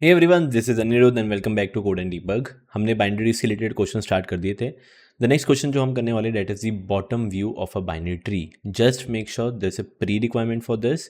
Hey everyone, this is Aniruddh and welcome back to code and debug. हमने binary से related question start कर दिए थे। द नेक्स्ट क्वेश्चन जो हम करने वाले that is the bottom view of a binary tree. Just make sure this a pre requirement for this.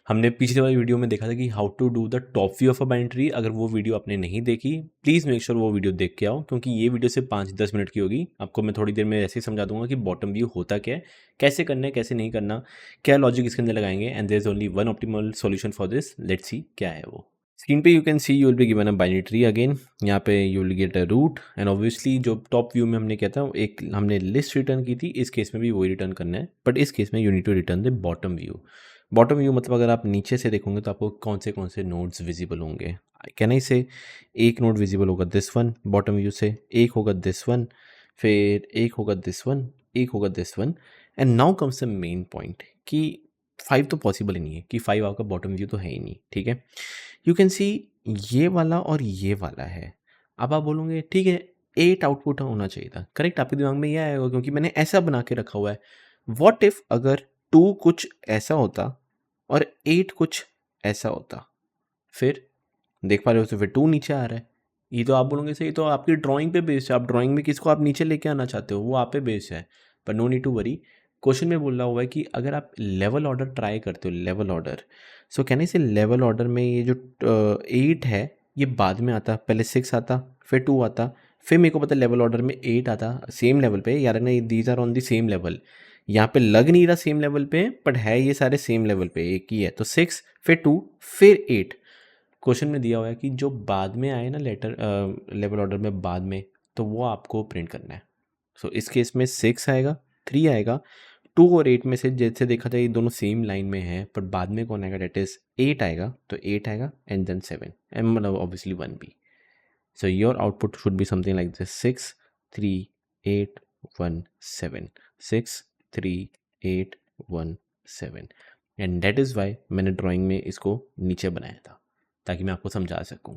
हमने पिछले वाली वीडियो में देखा था कि how to do the top view of a binary tree. अगर वो वीडियो आपने नहीं देखी, प्लीज़ मेक श्योर वो वीडियो देख के आओ, क्योंकि ये वीडियो सिर्फ 5-10 मिनट की होगी। आपको मैं थोड़ी देर में ऐसे ही समझा दूंगा कि बॉटम व्यू होता क्या है, कैसे करना है, कैसे नहीं करना, क्या लॉजिक इसके अंदर लगाएंगे, and there is only one optimal solution for this. Let's see क्या है वो। स्क्रीन पे you can see you will be given a binary tree again. यहाँ पे you will get a root and obviously जो टॉप व्यू में हमने किया था एक हमने लिस्ट रिटर्न की थी, इस केस में भी वही रिटर्न करना है, बट इस केस में you need to return the bottom view. Bottom view मतलब अगर आप नीचे से देखोगे तो आपको कौन से नोड्स विजिबल होंगे। कैन आई से एक नोड विजिबल होगा दिस वन बॉटम व्यू से, एक होगा दिस वन, फिर एक होगा दिस वन, एक होगा this one, and now comes the main point कि 5 तो पॉसिबल ही नहीं है, कि 5 आपका बॉटम व्यू तो है ही नहीं। ठीक है, यू कैन सी ये वाला और ये वाला है। अब आप बोलोगे ठीक है 8 आउटपुट होना चाहिए था, करेक्ट, आपके दिमाग में ये आएगा क्योंकि मैंने ऐसा बना के रखा हुआ है। व्हाट इफ अगर 2 कुछ ऐसा होता और 8 कुछ ऐसा होता, फिर देख पा रहे हो तो फिर 2 नीचे आ रहा है। ये तो आप बोलोगे सही, तो आपकी ड्राइंग पे बेस्ड है, आप ड्राइंग में किसको आप नीचे लेके आना चाहते हो वो आप पे बेस्ड है, पर no need to worry. Question में बोल रहा हुआ है कि अगर आप लेवल ऑर्डर ट्राई करते हो, लेवल ऑर्डर, सो कहने से लेवल ऑर्डर में ये जो 8 है ये बाद में आता, पहले 6 आता, फिर 2 आता, फिर मेरे को पता लेवल ऑर्डर में 8 आता सेम लेवल पे। यार नहीं, these are on the same level. यहाँ पे लग नहीं रहा सेम लेवल पे, बट है ये सारे सेम लेवल पे, एक ही है, तो 6 फिर 2 फिर 8। क्वेश्चन में दिया हुआ है कि जो बाद में आए ना लेटर लेवल ऑर्डर में बाद में, तो वो आपको प्रिंट करना है। सो इस केस में 6 आएगा, 3 आएगा, 2 और 8 में से जैसे देखा जाए ये दोनों सेम लाइन में हैं, पर बाद में कौन आएगा, डेट इज 8 आएगा, तो 8 आएगा एंड देन 7 एंड मतलब ऑब्वियसली 1 भी। So your output should be something like this 6 3 8 1 7, 6 3 8 1 7, and that is why मैंने ड्राइंग में इसको नीचे बनाया था ताकि मैं आपको समझा सकूं।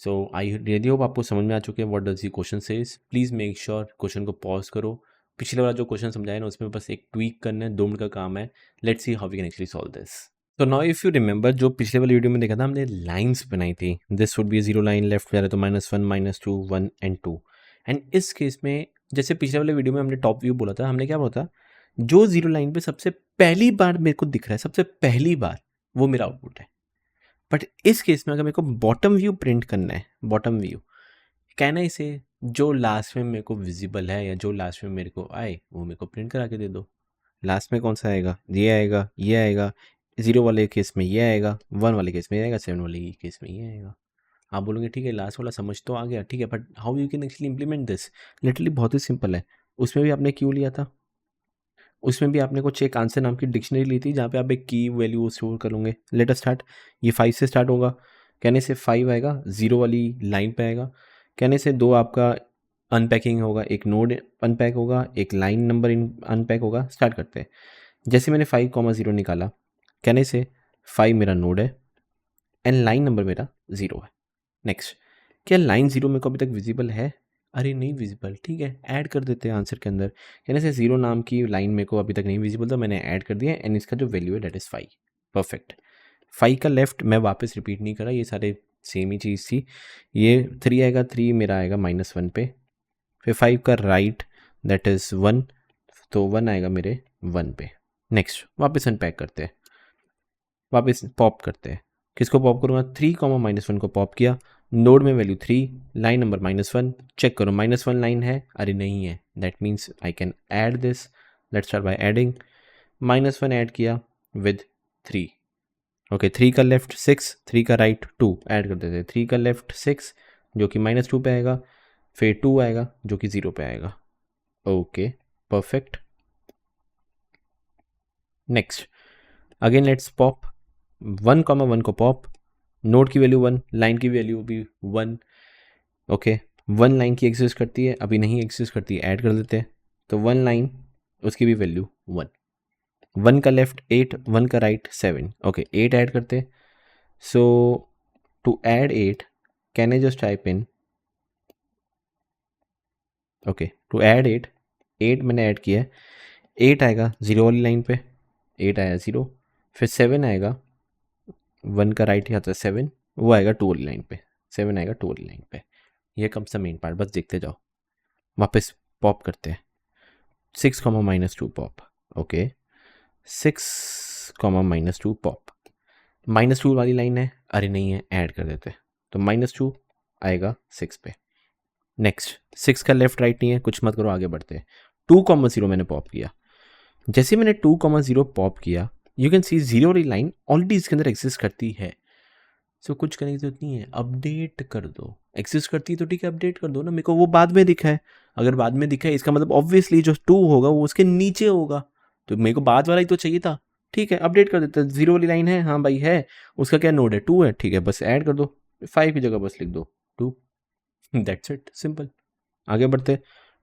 सो आई रियली होप आपको समझ में आ चुके हैं what does the question says. Please make sure question को पॉज करो। पिछले वाला जो क्वेश्चन समझाया ना उसमें बस एक ट्वीक करना है, 2 मिनट का काम है। Let's see how we can actually solve this. तो नाउ इफ़ यू रिमेंबर, जो पिछले वाली वीडियो में देखा था हमने लाइंस बनाई थी, this would be 0 line, left जा रहे तो -1 -2 1 एंड 2। एंड इस केस में जैसे पिछले वाले वीडियो में हमने टॉप व्यू बोला था, हमने क्या बोला था, जो 0 लाइन पे सबसे पहली बार मेरे को दिख रहा है, सबसे पहली बार, वो मेरा आउटपुट है। बट इस केस में अगर मेरे को बॉटम व्यू प्रिंट करना है, बॉटम व्यू कहना इसे जो लास्ट में मेरे को विजिबल है या जो लास्ट में मेरे को आए वो मेरे को प्रिंट करा के दे दो। लास्ट में कौन सा आएगा, ये आएगा, ये आएगा, 0 वाले केस में ये आएगा, 1 वाले केस में ये आएगा, 7 वाले केस में ये आएगा। आप बोलोगे ठीक है लास्ट वाला समझ तो आ गया, ठीक है, but how you can actually implement this. Literally बहुत ही सिंपल है। उसमें भी आपने क्यों लिया था, उसमें भी आपने कुछ एक आंसर नाम की डिक्शनरी ली थी जहाँ पे आप एक की वैल्यू स्टोर करोगे। Let us start. ये 5 से स्टार्ट होगा, कहने से 5 आएगा, 0 वाली लाइन पे आएगा, कहने से 2 आपका अनपैकिंग होगा, एक नोड अनपैक होगा, एक लाइन नंबर अनपैक होगा। स्टार्ट करते हैं। जैसे मैंने 5,0 निकाला, कहने से 5 मेरा नोड है एंड लाइन नंबर मेरा 0 है। नेक्स्ट, क्या लाइन 0 मेरे को अभी तक विजिबल है? अरे नहीं विजिबल, ठीक है, ऐड कर देते हैं आंसर के अंदर। कहने से 0 नाम की लाइन मेरे को अभी तक नहीं विजिबल था, मैंने ऐड कर दिया एंड इसका जो वैल्यू है डेट इज़ 5। परफेक्ट। 5 का लेफ्ट मैं वापस रिपीट नहीं करा, ये सारे सेम ही चीज़ थी। ये 3 आएगा, 3 मेरा आएगा -1 पे, फिर 5 का राइट दैट इज़ 1, तो 1 आएगा मेरे 1 पे। नेक्स्ट वापस अनपैक करते हैं, वापस पॉप करते हैं। किसको पॉप करूँगा, 3 -1 को पॉप किया, नोड में वैल्यू 3, लाइन नंबर -1, चेक करो -1 लाइन है, अरे नहीं है, that means I can add this. Let's start by adding. -1 add किया विद 3, ओके, 3 का लेफ्ट 6, 3 का राइट 2, ऐड कर देते हैं। 3 का लेफ्ट 6 जो कि -2 पे आएगा, फिर 2 आएगा जो कि 0 पे आएगा। Okay perfect. Next again let's pop, 1,1 को पॉप, नोड की वैल्यू 1, लाइन की वैल्यू भी 1, ओके, 1 लाइन की एग्जिस्ट करती है, अभी नहीं एग्जिस्ट करती है, ऐड कर देते हैं। तो 1 लाइन उसकी भी वैल्यू 1, 1 का लेफ्ट 8, 1 का राइट 7, ओके 8 ऐड करते हैं। So to add 8 can I just type in, okay to add 8 मैंने ऐड किया है, 8 आएगा 0 वाली लाइन पे, 8 आया 0, फिर 7 आएगा, 1 का राइट यहाँ था 7, वो आएगा 2 वाली लाइन पे, 7 आएगा 2 वाली लाइन पे। ये कम सा मेन पार्ट, बस देखते जाओ। वापस पॉप करते हैं, 6 comma -2 pop, okay 6 comma -2 pop. -2 वाली लाइन है, अरे नहीं है, ऐड कर देते हैं, तो -2 आएगा 6 पे। नेक्स्ट 6 का लेफ्ट राइट नहीं है, कुछ मत करो, आगे बढ़ते हैं। 2,0 मैंने पॉप किया। जैसे मैंने 2,0 पॉप किया, यू कैन सी 0 वाली लाइन ऑलरेडी इसके अंदर एग्जिस्ट करती है। सो कुछ करने की जरूरत नहीं है, अपडेट कर दो। एग्जिस्ट करती है तो ठीक है, अपडेट कर दो ना। मेरे को वो बाद में दिखा है, अगर बाद में दिखा है इसका मतलब ऑब्वियसली जो 2 होगा वो उसके नीचे होगा, तो मेरे को बाद वाला ही तो चाहिए था। ठीक है, अपडेट कर देते हैं। 0 वाली लाइन है, हाँ भाई है, उसका क्या नोड है, 2 है, ठीक है, बस ऐड कर दो, 5 की जगह बस लिख दो 2, दैट्स इट, सिंपल। आगे बढ़ते।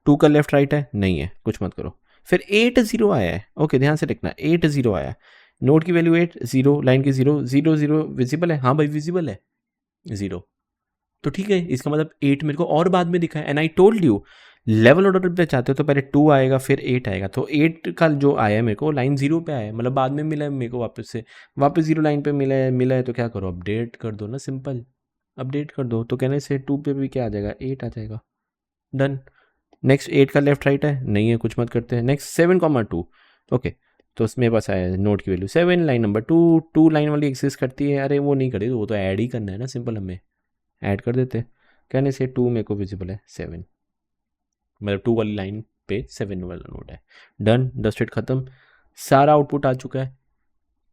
2 का लेफ्ट राइट है, नहीं है, कुछ मत करो। फिर 8 0 आया है, ओके ध्यान से लिखना, 8 0 आया है। नोड की वैल्यू 8, 0 लाइन की 0 0 0 विजिबल है, हाँ भाई विजिबल है 0, तो ठीक है, इसका मतलब 8 मेरे को और बाद में दिखा है। And I told you level order पे चाहते हो तो पहले 2 आएगा फिर 8 आएगा, तो 8 का जो आया है मेरे को लाइन 0 पे आया है, मतलब बाद में मिला है मेरे को वापस से, वापस 0 लाइन पे मिला है तो क्या करो, अपडेट कर दो ना, सिंपल अपडेट कर दो। तो कहने से 2 पे भी क्या आ जाएगा, 8 आ जाएगा, डन। नेक्स्ट 8 का लेफ्ट राइट है, नहीं है, कुछ मत करते हैं। नेक्स्ट 7,2, ओके, तो उसमें बस आया नोट की वैल्यू 7, लाइन नंबर 2, 2 लाइन वाली एक्सिस्ट करती है, अरे वो नहीं करी, वो तो ऐड ही करना है ना, सिंपल, हमें ऐड कर देते हैं। कहने से 2 मेरे को विजिबल है 7, मतलब 2 वाली लाइन पे 7 वाला नोट है, डन, डस्टेड खत्म, सारा आउटपुट आ चुका है।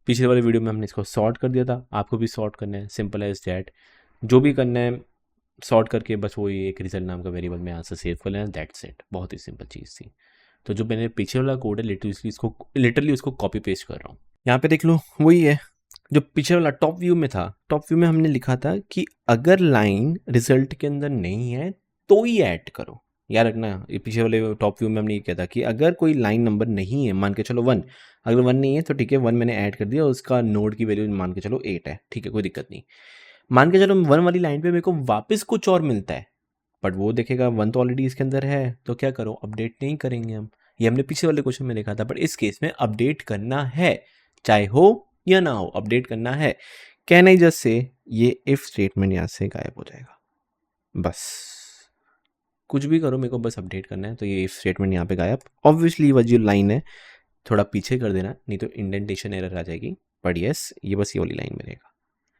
पिछले वाले वीडियो में हमने इसको सॉर्ट कर दिया था, आपको भी सॉर्ट करना है, सिंपल एज दैट। जो भी करना है सॉर्ट करके बस वही एक रिजल्ट नाम का वेरिएबल में यहाँ से सेव कर लेना, दैट्स इट, बहुत ही सिंपल चीज़ थी। तो जो मैंने पीछे वाला कोड है लिटरली उसको कॉपी पेस्ट कर रहा हूँ, यहाँ पे देख लो, वही है जो पीछे वाला टॉप व्यू में था। टॉप व्यू में हमने लिखा था कि अगर लाइन रिजल्ट के अंदर नहीं है तो ही ऐड करो, याद रखना। ये पीछे वाले टॉप व्यू में हमने ये किया था कि अगर कोई लाइन नंबर नहीं है, मान के चलो 1, अगर 1 नहीं है तो ठीक है, 1 मैंने ऐड कर दिया, उसका नोड की वैल्यू मान के चलो 8 है, ठीक है, कोई दिक्कत नहीं। मान के चलो 1 वाली लाइन पे मेरे को वापस कुछ और मिलता है, बट वो देखेगा 1 तो ऑलरेडी इसके अंदर है, तो क्या करो, अपडेट नहीं करेंगे हम। ये हमने पिछले वाले क्वेश्चन में देखा था, बट इस केस में अपडेट करना है, चाहे हो या ना हो, अपडेट करना है। कैन आई जस्ट से ये इफ स्टेटमेंट यहाँ से गायब हो जाएगा, बस कुछ भी करो, मेरे को बस अपडेट करना है, तो ये इफ स्टेटमेंट यहाँ पे गायब। ऑब्वियसली वो जो लाइन है थोड़ा पीछे कर देना, नहीं तो इंडेंटेशन एरर आ जाएगी, बट यस ये बस ये वाली लाइन में रहेगा,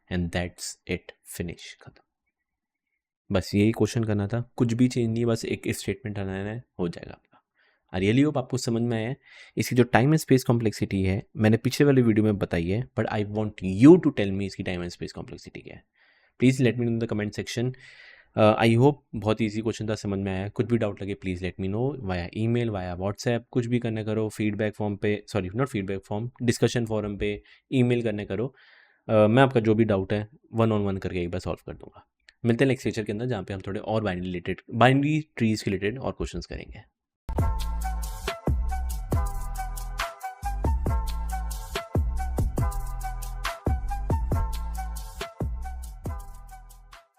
एंड दैट्स इट, फिनिश, खत्म। बस यही क्वेश्चन करना था, कुछ भी चेंज नहीं, बस एक स्टेटमेंट बनाना है, हो जाएगा आपका। आई रियली होप आपको समझ में आया है। इसकी जो टाइम एंड स्पेस कॉम्प्लेक्सिटी है मैंने पिछले वाले वीडियो में बताई है, but I want you to tell me इसकी टाइम एंड स्पेस कॉम्प्लेक्सिटी क्या है। Please let me know in the comment section. I hope बहुत ईजी क्वेश्चन था, समझ में आया। कुछ भी डाउट लगे please let me know via email, via WhatsApp, कुछ भी करने करो, फीडबैक फॉर्म पे, sorry not feedback form, discussion forum पे ईमेल करने करो। मैं आपका जो भी डाउट है 1 on 1 करके एक बार सॉल्व कर दूंगा। मिलते हैं नेक्स्ट लेक्चर के अंदर, जहाँ पे हम थोड़े और बाइनरी ट्रीज के रिलेटेड और क्वेश्चंस करेंगे।